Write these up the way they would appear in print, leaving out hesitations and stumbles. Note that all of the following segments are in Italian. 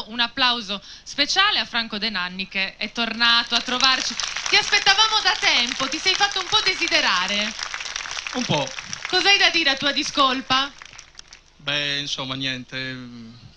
un applauso speciale a Franco De Nanni che è tornato a trovarci. Ti aspettavamo da tempo, ti sei fatto un po' desiderare. Un po'. Cosa hai da dire a tua discolpa? Beh, insomma, niente.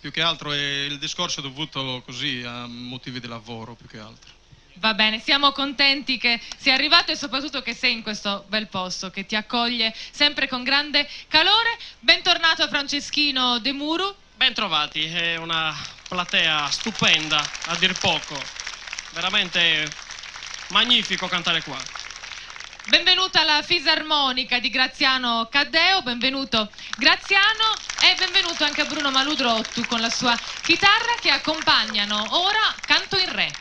Più che altro il discorso è dovuto così a motivi di lavoro, più che altro. Va bene, siamo contenti che sia arrivato e soprattutto che sei in questo bel posto che ti accoglie sempre con grande calore. Bentornato a Franceschino De Muru. Bentrovati, è una platea stupenda, a dir poco. Veramente magnifico cantare qua. Benvenuta alla Fisarmonica di Graziano Caddeo, benvenuto Graziano e benvenuto anche a Bruno Maludrottu con la sua chitarra che accompagnano ora Canto in Re.